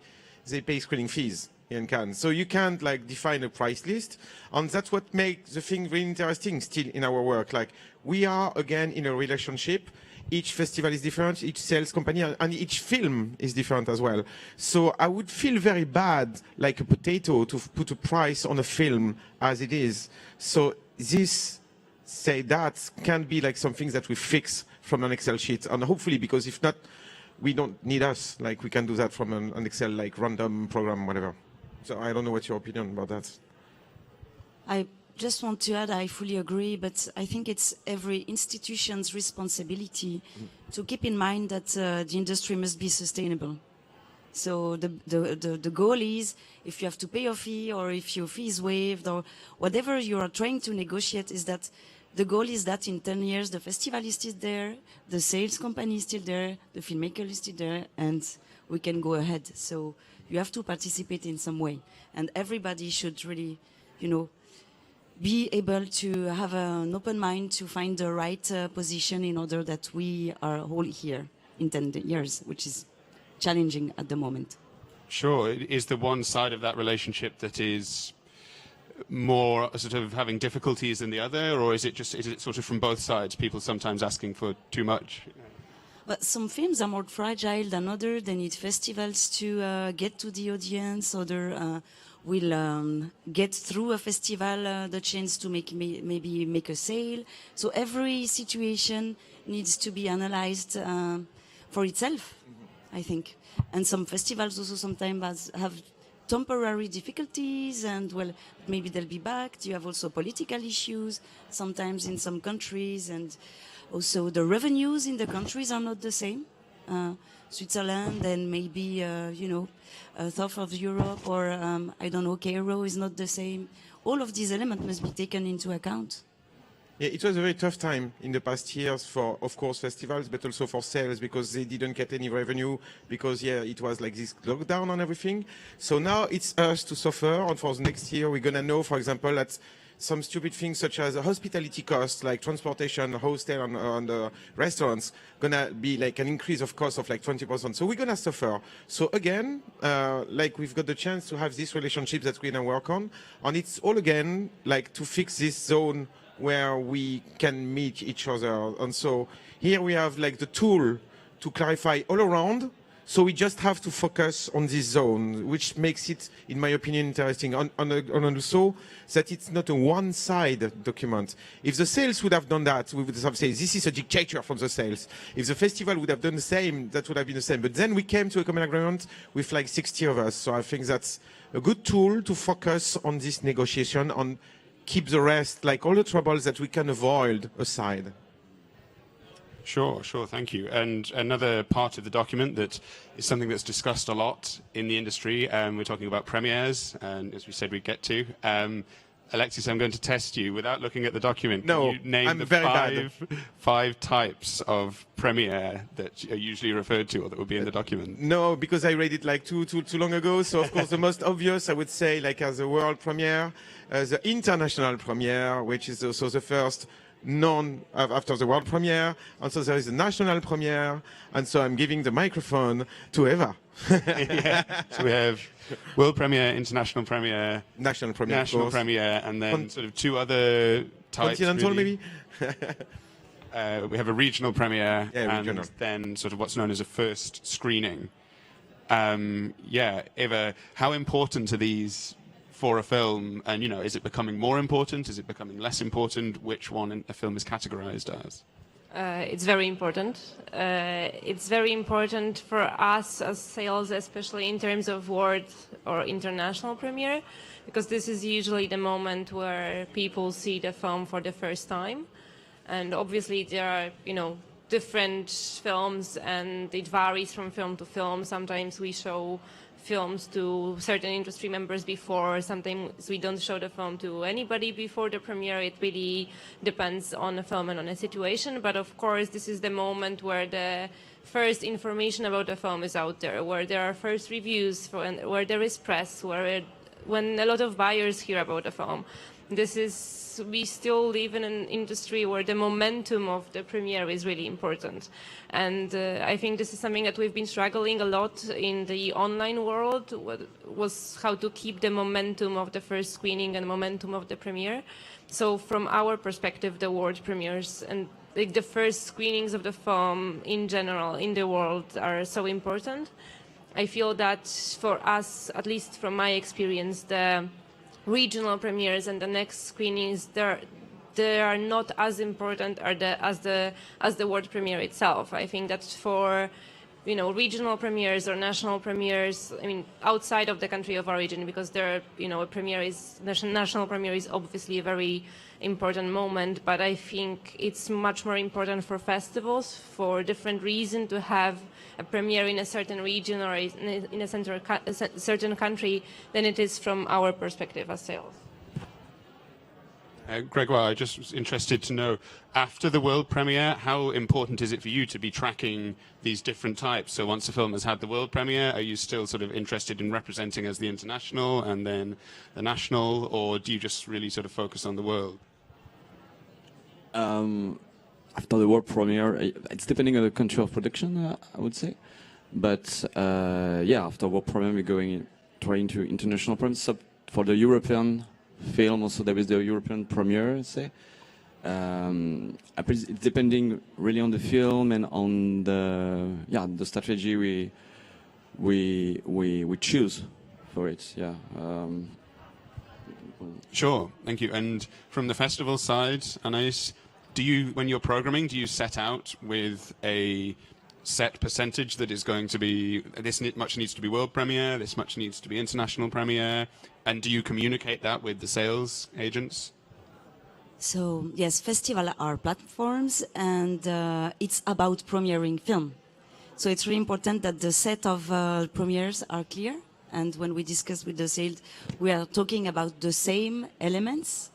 screening fees in Cannes. So you can't like define a price list, and that's what makes the thing really interesting still in our work. Like we are again in a relationship. Each festival is different, each sales company, and each film is different as well. So I would feel very bad, like a potato, to put a price on a film as it is. So that can be like something that we fix from an Excel sheet. And hopefully, because if not, we don't need us. Like we can do that from an Excel, like random program, whatever. So I don't know what's your opinion about that. I just want to add, I fully agree, but I think it's every institution's responsibility to keep in mind that the industry must be sustainable. So the goal is, if you have to pay a fee or if your fee is waived or whatever you are trying to negotiate, is that the goal is that in 10 years the festival is still there, the sales company is still there, the filmmaker is still there, and we can go ahead. So you have to participate in some way, and everybody should really, be able to have an open mind to find the right position in order that we are all here in 10 years, which is challenging at the moment. Sure. Is the one side of that relationship that is more sort of having difficulties than the other, or is it sort of from both sides, people sometimes asking for too much? But some films are more fragile than others. They need festivals to get to the audience. Other will get through a festival the chance to maybe make a sale. So every situation needs to be analyzed for itself, I think. And some festivals also sometimes have temporary difficulties, and well, maybe they'll be back. You have also political issues sometimes in some countries, and also the revenues in the countries are not the same. Switzerland and maybe, south of Europe or, I don't know, Cairo is not the same. All of these elements must be taken into account. Yeah, it was a very tough time in the past years for, of course, festivals, but also for sales, because they didn't get any revenue, because, it was like this lockdown and everything. So now it's us to suffer, and for the next year, we're going to know, for example, that some stupid things such as hospitality costs, like transportation, hostel, and restaurants, going to be like an increase of cost of like 20%. So we're going to suffer. So again, like we've got the chance to have this relationship that we're going to work on, and it's all again like to fix this zone where we can meet each other. And so here we have like the tool to clarify all around. So we just have to focus on this zone, which makes it, in my opinion, interesting. And also that it's not a one-side document. If the sales would have done that, we would have said, this is a dictator from the sales. If the festival would have done the same, that would have been the same. But then we came to a common agreement with like 60 of us. So I think that's a good tool to focus on this negotiation, and keep the rest, like all the troubles that we can avoid, aside. Sure, thank you. And another part of the document that is something that's discussed a lot in the industry, we're talking about premieres, and as we said we'd get to. Alexis, I'm going to test you without looking at the document. No, Can you name I'm the very five types of premiere that are usually referred to or that will be in the document? No, because I read it like too long ago. So of course the most obvious, I would say, like as a world premiere, the international premiere, which is also the first known after the world premiere, and so there is a national premiere, and so I'm giving the microphone to Eva. Yeah. So we have world premiere, international premiere, national premiere, and then sort of two other types. Continental, really. maybe. We have a regional premiere, and regional. then sort of what's known as a first screening. Eva, how important are these for a film, and is it becoming more important? Is it becoming less important? Which one a film is categorized as? It's very important. It's very important for us as sales, especially in terms of world or international premiere, because this is usually the moment where people see the film for the first time. And obviously there are, different films, and it varies from film to film. Sometimes we show films to certain industry members before, sometimes we don't show the film to anybody before the premiere. It really depends on the film and on the situation, but of course this is the moment where the first information about the film is out there, where there are first reviews, where there is press, when a lot of buyers hear about the film. We still live in an industry where the momentum of the premiere is really important. And I think this is something that we've been struggling a lot in the online world, was how to keep the momentum of the first screening and momentum of the premiere. So from our perspective, the world premieres and the first screenings of the film in general in the world are so important. I feel that for us, at least from my experience, the regional premieres and the next screenings, they are not as important as the world premiere itself. I think that for regional premieres or national premieres. I mean, outside of the country of origin, because there, national premiere is obviously a very important moment. But I think it's much more important for festivals for different reasons to have a premiere in a certain region or in a certain country than it is from our perspective as sales. Gregoire, I just was interested to know, after the world premiere, how important is it for you to be tracking these different types? So once a film has had the world premiere, are you still sort of interested in representing as the international and then the national, or do you just really sort of focus on the world? After the world premiere, it's depending on the country of production, I would say. But yeah, after world premiere, we're trying to international premiere. So for the European film, also there is the European premiere, I'd say. It's depending really on the film and on the strategy we choose for it. Yeah. Sure, thank you. And from the festival side, Anais, when you're programming, do you set out with a set percentage that is going to be, this much needs to be world premiere, this much needs to be international premiere, and do you communicate that with the sales agents? So yes, festivals are platforms, and it's about premiering film. So it's really important that the set of premieres are clear, and when we discuss with the sales, we are talking about the same elements.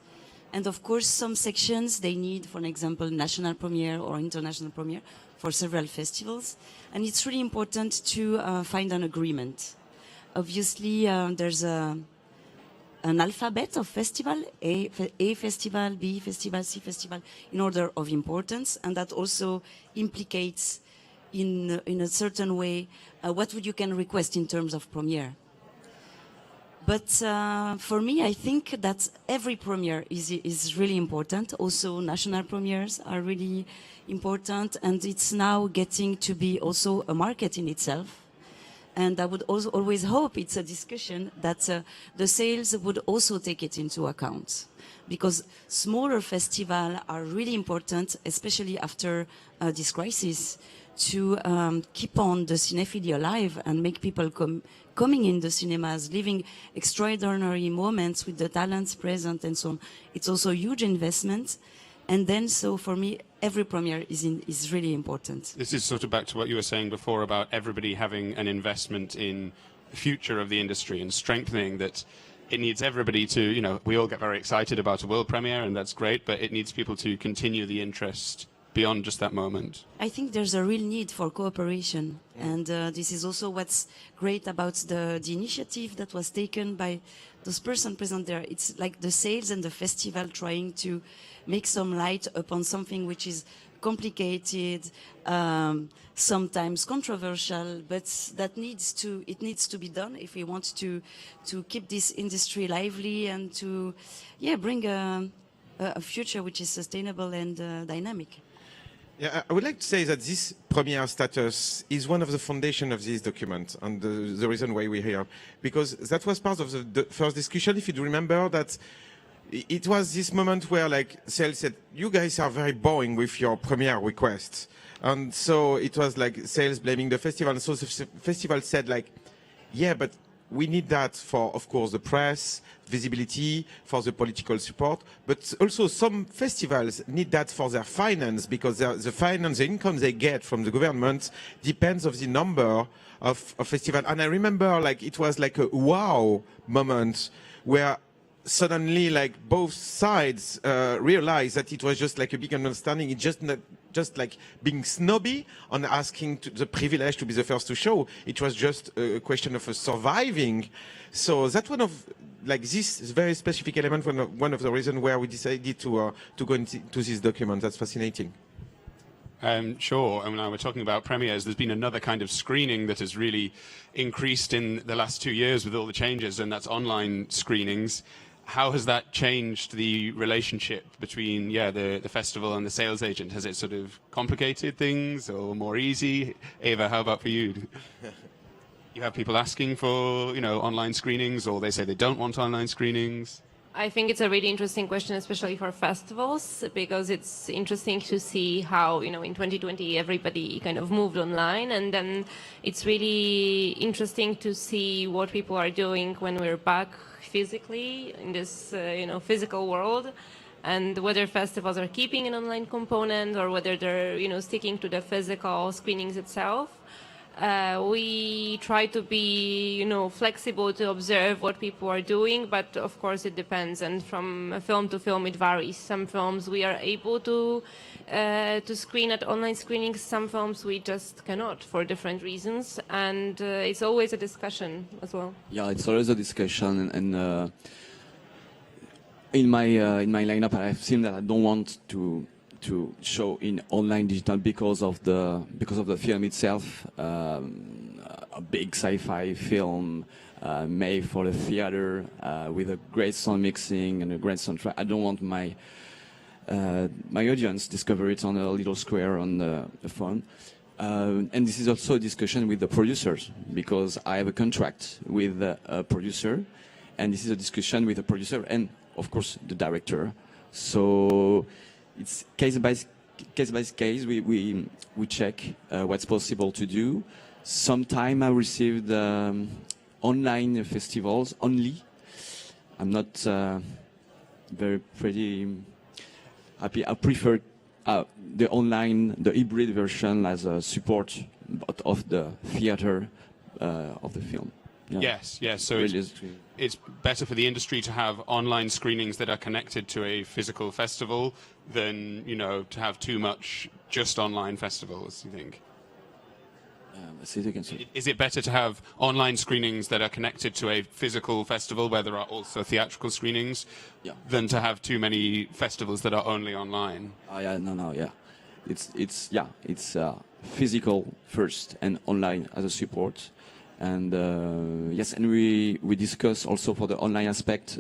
And of course, some sections, they need, for example, national premiere or international premiere for several festivals. And it's really important to find an agreement. Obviously, there's an alphabet of festival, A festival, B festival, C festival, in order of importance. And that also implicates, in a certain way, what you can request in terms of premiere. But for me, I think that every premiere is really important. Also, national premieres are really important, and it's now getting to be also a market in itself. And I would also always hope it's a discussion that the sales would also take it into account. Because smaller festivals are really important, especially after this crisis, to keep on the cinephilia alive and make people coming in the cinemas, living extraordinary moments with the talents present and so on. It's also a huge investment. And then, so for me, every premiere is really important. This is sort of back to what you were saying before about everybody having an investment in the future of the industry and strengthening that. It needs everybody to, we all get very excited about a world premiere, and that's great, but it needs people to continue the interest beyond just that moment. I think there's a real need for cooperation. And this is also what's great about the initiative that was taken by those persons present there. It's like the sales and the festival trying to make some light upon something which is complicated, sometimes controversial, but it needs to be done if we want to keep this industry lively and to bring a future which is sustainable and dynamic. Yeah, I would like to say that this premiere status is one of the foundation of this document, and the reason why we're here, because that was part of the first discussion. If you remember that, it was this moment where like sales said, "You guys are very boring with your premiere requests," and so it was like sales blaming the festival. And so the festival said like, "Yeah, but we need that for, of course, the press, visibility, for the political support, but also some festivals need that for their finance, because the finance, the income they get from the government depends on the number of festivals." And I remember like it was like a wow moment where suddenly like both sides realized that it was just like a big understanding. It's just not just like being snobby on asking the privilege to be the first to show. It was just a question of surviving. So that's one of like this very specific element, one of the reasons where we decided to go into this document. That's fascinating. Sure. And when we're talking about premieres, there's been another kind of screening that has really increased in the last 2 years with all the changes, and that's online screenings. How has that changed the relationship between the festival and the sales agent? Has it sort of complicated things or more easy? Eva, how about for you? You have people asking for online screenings, or they say they don't want online screenings? I think it's a really interesting question, especially for festivals, because it's interesting to see how, in 2020, everybody kind of moved online. And then it's really interesting to see what people are doing when we're back physically in this, physical world, and whether festivals are keeping an online component or whether they're, sticking to the physical screenings itself. We try to be, flexible to observe what people are doing, but of course it depends. And from film to film, it varies. Some films we are able to screen at online screenings. Some films we just cannot for different reasons. And it's always a discussion as well. Yeah, it's always a discussion, and in my lineup, I've seen that I don't want to show in online digital because of the film itself. A big sci-fi film made for the theater with a great sound mixing and a great soundtrack. I don't want my audience discover it on a little square on the phone. And this is also a discussion with the producers, because I have a contract with a producer, and this is a discussion with the producer and of course the director. So it's case by case. We check what's possible to do. Sometime I received online festivals only. I'm not pretty happy. I prefer the hybrid version as a support of the theater of the film. Yeah. Yes. So it's better for the industry to have online screenings that are connected to a physical festival than, to have too much just online festivals, you think? Is it better to have online screenings that are connected to a physical festival where there are also theatrical screenings than to have too many festivals that are only online? It's physical first and online as a support. And yes, and we discuss also for the online aspect,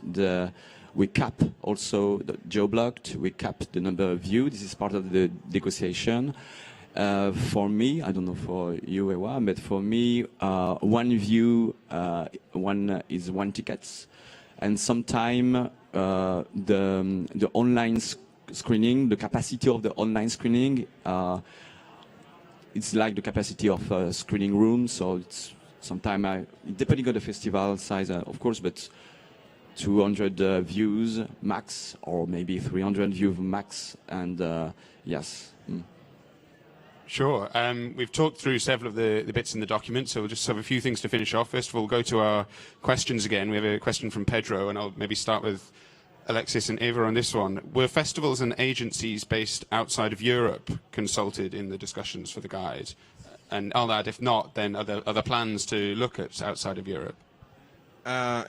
we cap also the geo-blocked, we cap the number of views. This is part of the negotiation. For me, I don't know for you, Ewa, but for me, one view, is one tickets, and sometime the online screening, the capacity of the online screening, it's like the capacity of a screening room, so it's sometimes, depending on the festival size, of course, but 200 views max, or maybe 300 views max, and yes. Sure. We've talked through several of the bits in the document, so we'll just have a few things to finish off. First of all, we'll go to our questions again. We have a question from Pedro, and I'll maybe start with Alexis and Eva on this one. Were festivals and agencies based outside of Europe consulted in the discussions for the guide? And I'll add, if not, then are there plans to look at outside of Europe?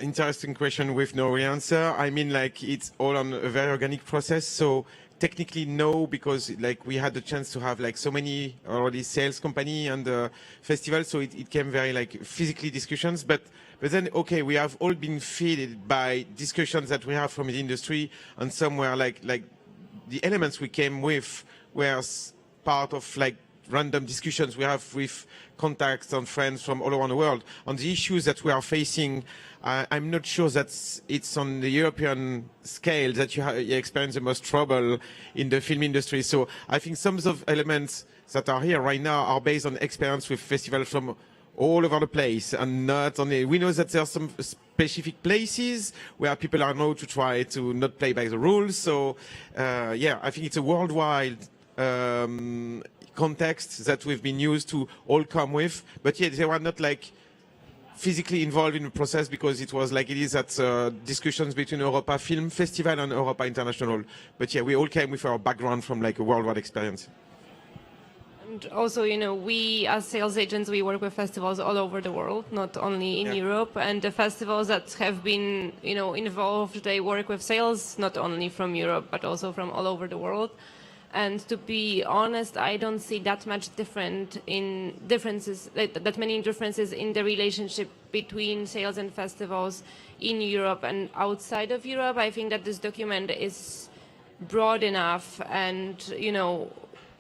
Interesting question with no real answer. I mean, it's all on a very organic process. So technically, no, because we had the chance to have so many already sales company and festival. So it came very physically discussions. But then, okay, we have all been fed by discussions that we have from the industry, and somewhere the elements we came with were part of random discussions we have with contacts and friends from all around the world on the issues that we are facing. I'm not sure that it's on the European scale that you experience the most trouble in the film industry. So I think some of elements that are here right now are based on experience with festivals from all over the place, and not only. We know that there are some specific places where people are known to try to not play by the rules. So I think it's a worldwide context that we've been used to all come with, but yet they were not physically involved in the process, because it was it is at discussions between Europa Film Festival and Europa International. But we all came with our background from a worldwide experience. And also, we as sales agents, we work with festivals all over the world, not only in Europe. And the festivals that have been, involved, they work with sales not only from Europe, but also from all over the world. And to be honest, I don't see that much differences in the relationship between sales and festivals in Europe and outside of Europe. I think that this document is broad enough and,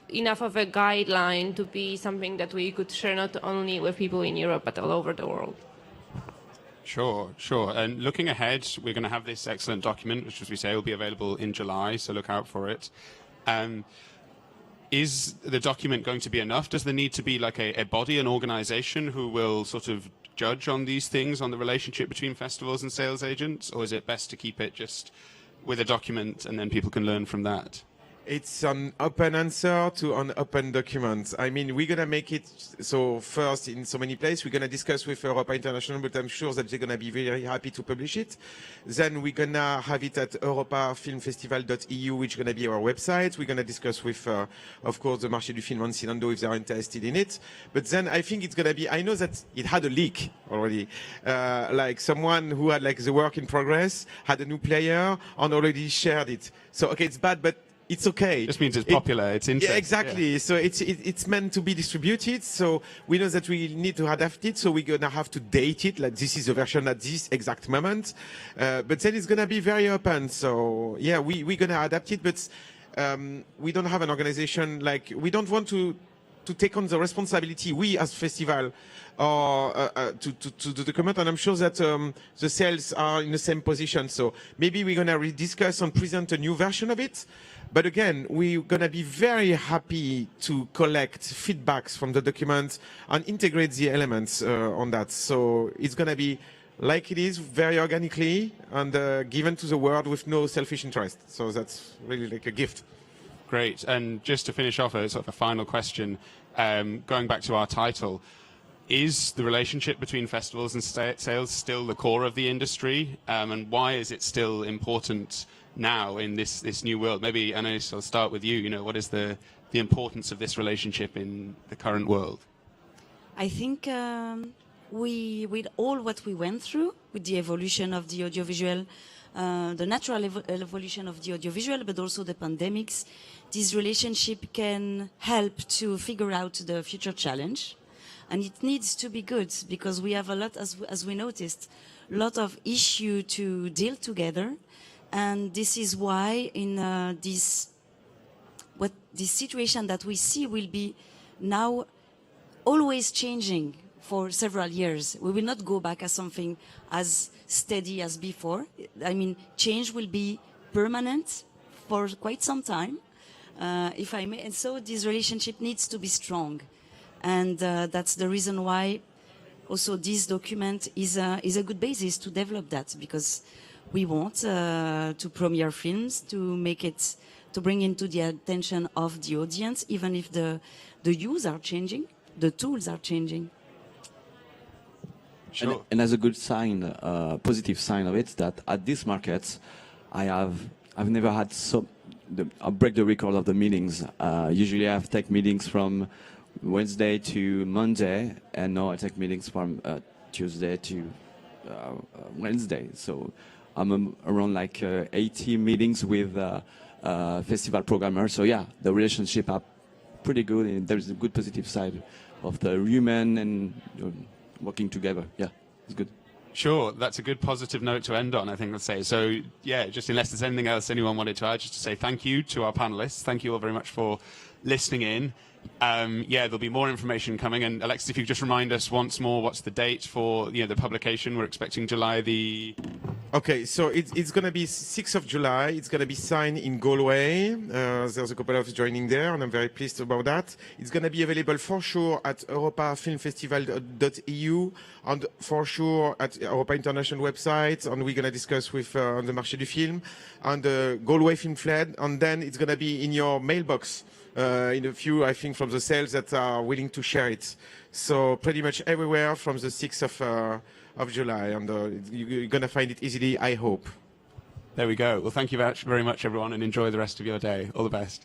enough of a guideline to be something that we could share not only with people in Europe, but all over the world. Sure, sure. And looking ahead, we're going to have this excellent document, which, as we say, will be available in July, so look out for it. Is the document going to be enough? Does there need to be like a body, an organization who will sort of judge on these things, on the relationship between festivals and sales agents? Or is it best to keep it just with a document and then people can learn from that? It's an open answer to an open document. I mean, we're going to make it so first in so many places. We're going to discuss with Europa International, but I'm sure that they're going to be very happy to publish it. Then we're going to have it at europafilmfestival.eu, which is going to be our website. We're going to discuss with, of course, the Marché du Film and Cinando if they're interested in it. But then I think it's going to be, I know that it had a leak already. Like someone who had like the work in progress, had a new player and already shared it. So, okay, it's bad, but it's okay. Just means it's popular, it's interesting. Yeah, exactly. Yeah. So it's meant to be distributed. So we know that we need to adapt it. So we're going to have to date it. Like this is a version at this exact moment. But then it's going to be very open. So yeah, we're going to adapt it. But we don't have an organization like, we don't want to take on the responsibility, we as festival, to document, and I'm sure that the sales are in the same position. So maybe we're going to rediscuss and present a new version of it. But again, we're going to be very happy to collect feedbacks from the document and integrate the elements on that. So it's going to be like it is, very organically, and given to the world with no selfish interest. So that's really like a gift. Great. And just to finish off, a sort of a final question, going back to our title, is the relationship between festivals and sales still the core of the industry? And why is it still important now in this new world? Maybe, Anaïs, I'll start with you. You know, what is the importance of this relationship in the current world? I think with all what we went through, with the evolution of the audiovisual, the natural evolution of the audiovisual, but also the pandemics, this relationship can help to figure out the future challenge. And it needs to be good because we have a lot, as we noticed, a lot of issue to deal together. And this is why in this situation that we see will be now always changing for several years. We will not go back as something as steady as before. I mean, change will be permanent for quite some time, if I may. And so this relationship needs to be strong. And that's the reason why also this document is a good basis to develop that, because we want to premiere films, to make it, to bring into the attention of the audience, even if the use are changing, the tools are changing. Sure. And as a good sign, positive sign of it, that at these markets, I've never had I'll break the record of the meetings. Usually I take meetings from Wednesday to Monday, and now I take meetings from Tuesday to Wednesday. So I'm around like 80 meetings with festival programmers. So yeah, the relationship are pretty good, and there's a good positive side of the human and working together. Yeah, it's good. Sure, that's a good positive note to end on, I think, let's say. So, yeah, just unless there's anything else anyone wanted to add, just to say thank you to our panelists. Thank you all very much for listening in. Yeah, there'll be more information coming. And Alexis, if you could just remind us once more, what's the date for the publication? We're expecting July the... Okay, so it's going to be 6th of July. It's going to be signed in Galway. There's a couple of joining there, and I'm very pleased about that. It's going to be available for sure at europafilmfestival.eu and for sure at Europa International website. And we're going to discuss with the Marché du Film and the Galway Film Fed. And then it's going to be in your mailbox in a few, I think, from the sales that are willing to share it. So pretty much everywhere from the 6th of July, and you're going to find it easily, I hope. There we go. Well, thank you very much, everyone, and enjoy the rest of your day. All the best.